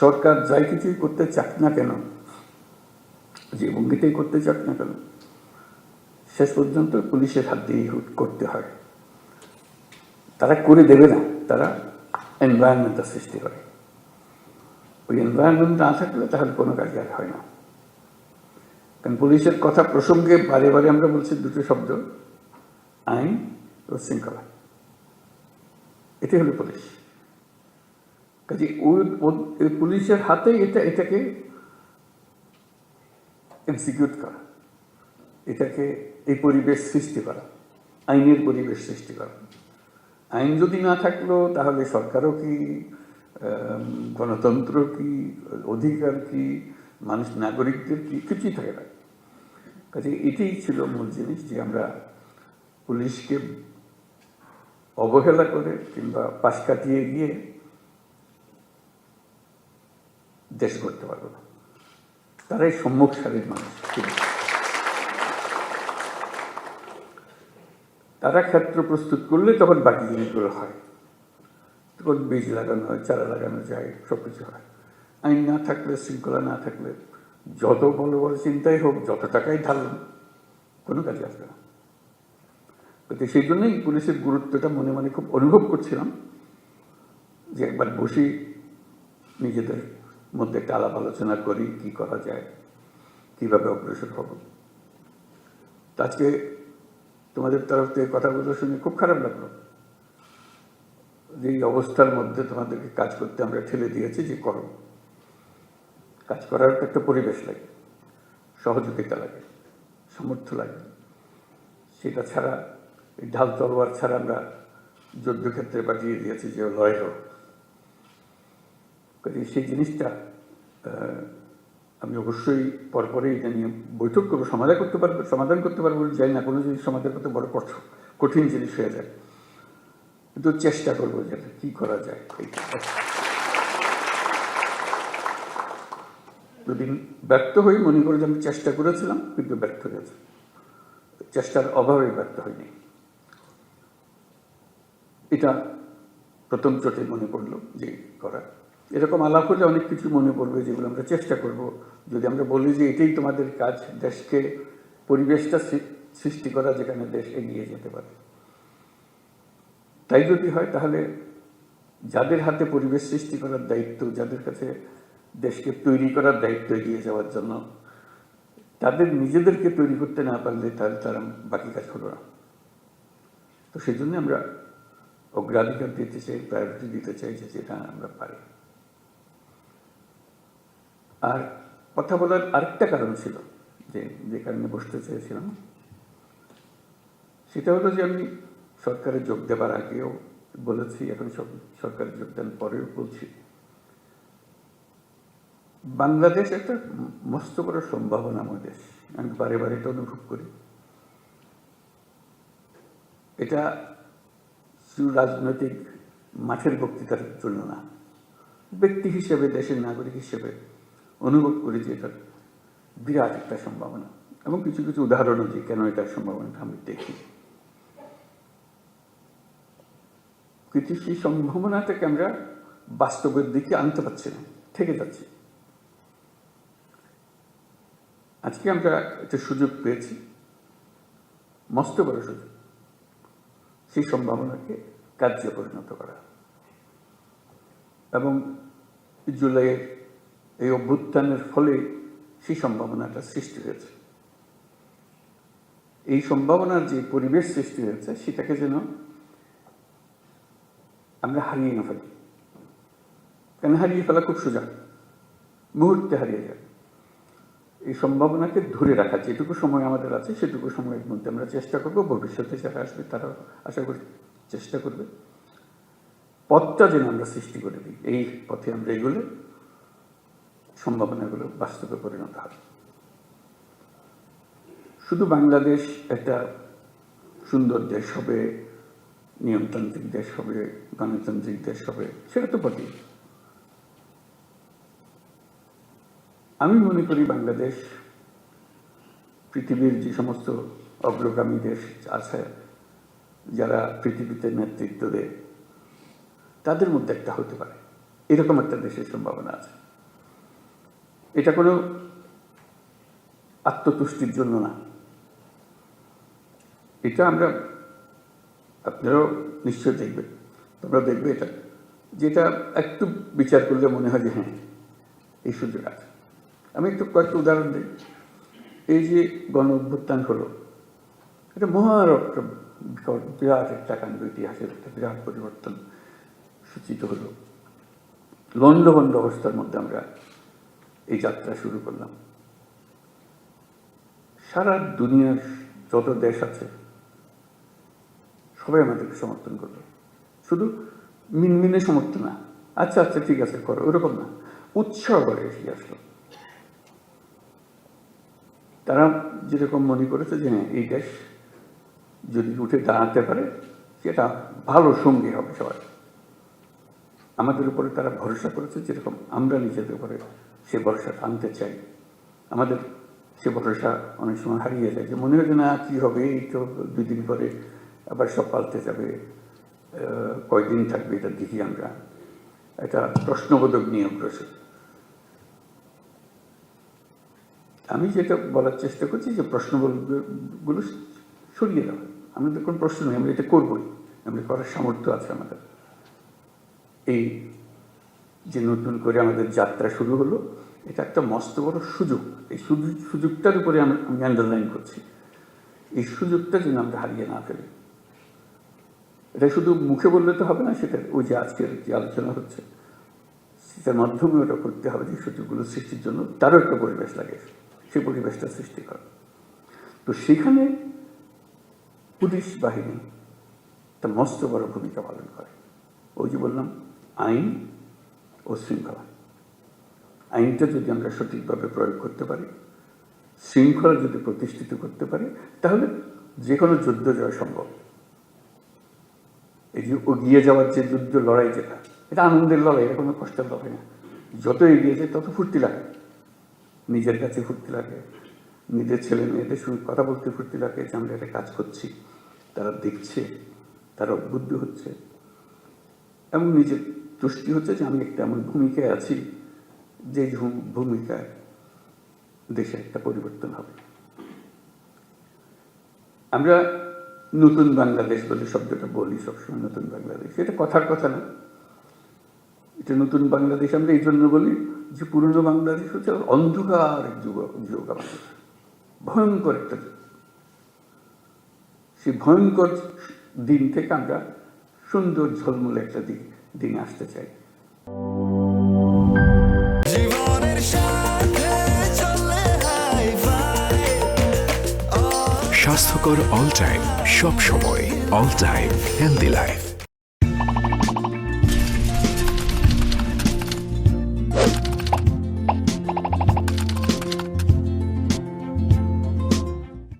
সরকার যাই কিছুই করতে চাক না কেন, যে ভঙ্গিতেই করতে চাক না কেন, শেষ পর্যন্ত পুলিশের হাত দিয়ে করতে হয়। তারা করে দেবে না, তারা এনভায়রনমেন্টটা সৃষ্টি করে। ওই এনভায়রনমেন্ট না থাকলে তাহলে কোনো কাজ আর হয় না। কারণ পুলিশের কথা প্রসঙ্গে বারে বারে আমরা বলছি দুটো শব্দ, আইন ও শৃঙ্খলা। এটাই হলো পুলিশ। কাজে ওই পুলিশের হাতে এটাকে এক্সিকিউট করা, এটাকে এই পরিবেশ সৃষ্টি করা, আইনের পরিবেশ সৃষ্টি করা। আইন যদি না থাকলো তাহলে সরকারও কি, গণতন্ত্র কি, অধিকার কি, মানুষ নাগরিকদের কি, কিছুই থাকে না। কাজে এটাই ছিল মূল জিনিস, যে আমরা পুলিশকে অবহেলা করে কিংবা পাশ কাটিয়ে গিয়ে দেশ করতে পারবো না। তারাই সম্মুখ সারির মানুষ। তারা ক্ষেত্র প্রস্তুত করলে তখন বাকি জিনিসগুলো হয়, তখন বীজ লাগানো হয়, চারা লাগানো যায়, সবকিছু হয়। আইন না থাকলে, শৃঙ্খলা না থাকলে যত বড় বড় চিন্তাই হোক, যত টাকাই ঢালুন, কোনো কাজে আসবে না। তো সেই জন্যই পুলিশের গুরুত্বটা মনে মনে খুব অনুভব করছিলাম, যে একবার বসি, নিজেদের মধ্যে একটা আলাপ আলোচনা করি, কি করা যায়, কিভাবে অগ্রসর হব। আজকে তোমাদের তরফ থেকে কথাগুলো শুনে খুব খারাপ লাগলো, যে এই অবস্থার মধ্যে তোমাদেরকে কাজ করতে আমরা ঠেলে দিয়েছি, যে করো। কাজ করার একটা পরিবেশ লাগে, সহযোগিতা লাগে, সামর্থ্য লাগে। সেটা ছাড়া, এই ঢাল তলোয়ার ছাড়া আমরা যুদ্ধক্ষেত্রে পাঠিয়ে দিয়েছি যে লড়াই হোক। সেই জিনিসটা আমি অবশ্যই পরপরেই এটা নিয়ে বৈঠক করবো, সমাধান করতে পারবো যাই না, কোনো জিনিস সমাধান করতে বড় কঠিন জিনিস হয়ে যায়, কিন্তু চেষ্টা করবো যে কি করা যায়। যদি ব্যর্থ হই, মনে করি যে আমি চেষ্টা করেছিলাম কিন্তু ব্যর্থ হয়েছে, চেষ্টার অভাবে ব্যর্থ হয়নি। এটা প্রথম চোটে মনে পড়লো যে করা। এরকম আলাপ হলে অনেক কিছু মনে পড়বে, যেগুলো আমরা চেষ্টা করব। যদি আমরা বলি যে এটাই তোমাদের কাজ, দেশকে পরিবেশটা সৃষ্টি করা যেখানে দেশ এগিয়ে যেতে পারে, তাই যদি হয়, তাহলে যাদের হাতে পরিবেশ সৃষ্টি করার দায়িত্ব, যাদের কাছে দেশকে তৈরি করার দায়িত্ব এগিয়ে যাওয়ার জন্য, তাদের নিজেদেরকে তৈরি করতে না পারলে তাহলে তারা বাকি কাজ হলো না। তো সেই জন্য আমরা অগ্রাধিকার দিতে চাই, প্রায়োরিটি দিতে চাই যে যেটা আমরা পারি। আর কথা বলার আরেকটা কারণ ছিল, যে কারণে বসতে চেয়েছিলাম, সেটা হলো যে আমি সরকারে যোগ দেবার আগেও বলেছি, এখন সরকারে যোগদান পরেও বলছি, বাংলাদেশ একটা মস্ত বড় সম্ভাবনাময় দেশ। আমি বারে বারে এটা অনুভব করি। এটা শুধু রাজনৈতিক মাঠের বক্তৃতার জন্য না, ব্যক্তি হিসেবে, দেশের নাগরিক হিসেবে অনুভব করি যে এটা বিরাট একটা সম্ভাবনা, এবং কিছু কিছু উদাহরণও যে কেন এটার সম্ভাবনাটা আমি দেখি। কিন্তু সেই সম্ভাবনাটাকে আমরা বাস্তবের দিকে আনতে পারছি না, থেকে যাচ্ছি। আজকে আমরা একটা সুযোগ পেয়েছি, মস্ত বড় সুযোগ, সেই সম্ভাবনাকে কার্যে পরিণত করা। এবং জুলাইয়ের এই অভ্যুত্থানের ফলে সেই সম্ভাবনাটা সৃষ্টি হয়েছে। এই সম্ভাবনার যে পরিবেশ সৃষ্টি হয়েছে, সেটাকে যেন আমরা হারিয়ে না ফেলি। কেন হারিয়ে ফেলা খুব সোজা, মুহূর্তে হারিয়ে যায়। এই সম্ভাবনাকে ধরে রাখা, যেটুকু সময় আমাদের আছে সেটুকু সময়ের মধ্যে আমরা চেষ্টা করব, ভবিষ্যতে যারা আসবে তারা আশা করি চেষ্টা করবে, পথটা যেন আমরা সৃষ্টি করে দিই। এই পথে আমরা এগুলো সম্ভাবনাগুলো বাস্তবে পরিণত হবে। শুধু বাংলাদেশ একটা সুন্দর দেশ হবে, নিয়মতান্ত্রিক দেশ হবে, গণতান্ত্রিক দেশ হবে, সেটা তো বটেই। আমি মনে করি বাংলাদেশ পৃথিবীর যে সমস্ত অগ্রগামী দেশ আছে, যারা পৃথিবীতে নেতৃত্ব দেয়, তাদের মধ্যে একটা হতে পারে, এরকম একটা দেশের সম্ভাবনা আছে। এটা কোনো আত্মতুষ্টির জন্য না, এটা আমরা, আপনারাও নিশ্চয় দেখবেন, তোমরা দেখবে এটা, যেটা একটু বিচার করলে মনে হয় যে হ্যাঁ এই সুযোগ আছে। আমি একটু কয়েকটা উদাহরণ দিই। এই যে গণ অভ্যুত্থান হলো, এটা মহারক্ত বিরাট একটা কাণ্ড, ইতিহাসের একটা বিরাট পরিবর্তন সূচিত হলো। লণ্ডভণ্ড অবস্থার মধ্যে আমরা এই যাত্রা শুরু করলাম। সারা দুনিয়ার যত দেশ আছে সবাই আমাদেরকে সমর্থন করলো। শুধু মিনমিনে সমর্থন না, আচ্ছা আচ্ছা ঠিক আছে করো, ওরকম না, উৎসাহ করে এগিয়ে আসলো। তারা যেরকম মনে করেছে যে হ্যাঁ এই দেশ যদি উঠে দাঁড়াতে পারে সেটা ভালো সঙ্গী হবে সবাই। আমাদের উপরে তারা ভরসা করেছে, যেরকম আমরা নিজেদের উপরে সে ভরসা আনতে চাই। আমাদের সে ভরসা অনেক সময় হারিয়ে যায়, যে মনে হয় যে না কী হবে, এই তো 2 দিন পরে আবার সব পাল্টে যাবে, কয়দিন থাকবে এটা দেখি আমরা, একটা প্রশ্নবোধক নিয়ে অগ্রসর। আমি যেটা বলার চেষ্টা করছি যে প্রশ্নগুলো সরিয়ে দেওয়া, আমাদের কোনো প্রশ্ন নেই, আমরা এটা করবই, আমরা করার সামর্থ্য আছে আমাদের। এই যে নতুন করে আমাদের যাত্রা শুরু হলো, এটা একটা মস্ত বড় সুযোগ। এই সুযোগটার উপরে আমি আন্ডারলাইন করছি, এই সুযোগটা যেন আমরা হারিয়ে না ফেলি। এটা শুধু মুখে বললে তো হবে না, সেটা ওই যে আজকের যে আলোচনা হচ্ছে সেটার মাধ্যমে ওটা করতে হবে, যে সুযোগগুলো সৃষ্টির জন্য তারও একটা পরিবেশ লাগে, সেই পরিবেশটা সৃষ্টি করা। তো সেখানে পুলিশ বাহিনী একটা মস্ত বড় ভূমিকা পালন করে। ওই যে বললাম আইন ও শৃঙ্খলা, আইনটা যদি আমরা সঠিকভাবে প্রয়োগ করতে পারি, শৃঙ্খলা যদি প্রতিষ্ঠিত করতে পারি, তাহলে যে কোনো যুদ্ধ জয় সম্ভব। এই যে এগিয়ে যাওয়ার যে যুদ্ধ লড়াই, যেটা এটা আনন্দের লড়াই, এটা কোনো কষ্টের লড়াই না। যত এগিয়ে যায় তত ফুর্তি লাগে, নিজের কাছে ফুর্তি লাগে, নিজের ছেলে মেয়েদের সঙ্গে কথা বলতে ফুর্তি লাগে, যে আমরা একটা কাজ করছি, তারা দেখছে, তারা উদ্বুদ্ধ হচ্ছে, এবং নিজের তুষ্টি হচ্ছে যে আমি একটা এমন ভূমিকায় আছি যে ভূমিকায় দেশে একটা পরিবর্তন হবে। আমরা নতুন বাংলাদেশ বলে শব্দটা বলি সবসময়, নতুন বাংলাদেশ, এটা কথার কথা না, এটা নতুন বাংলাদেশ আমরা এই জন্য বলি যে পুরনো বাংলাদেশ হচ্ছে অন্ধকার এক যুগ, আমাদের ভয়ঙ্কর একটা যুগ। সেই ভয়ঙ্কর দিন থেকে আমরা সুন্দর ঝলমলে একটা দিন আসতে চাই। স্বাস্থ্যকর অল টাইম, সব সময় অল টাইম হেলদি লাইফ।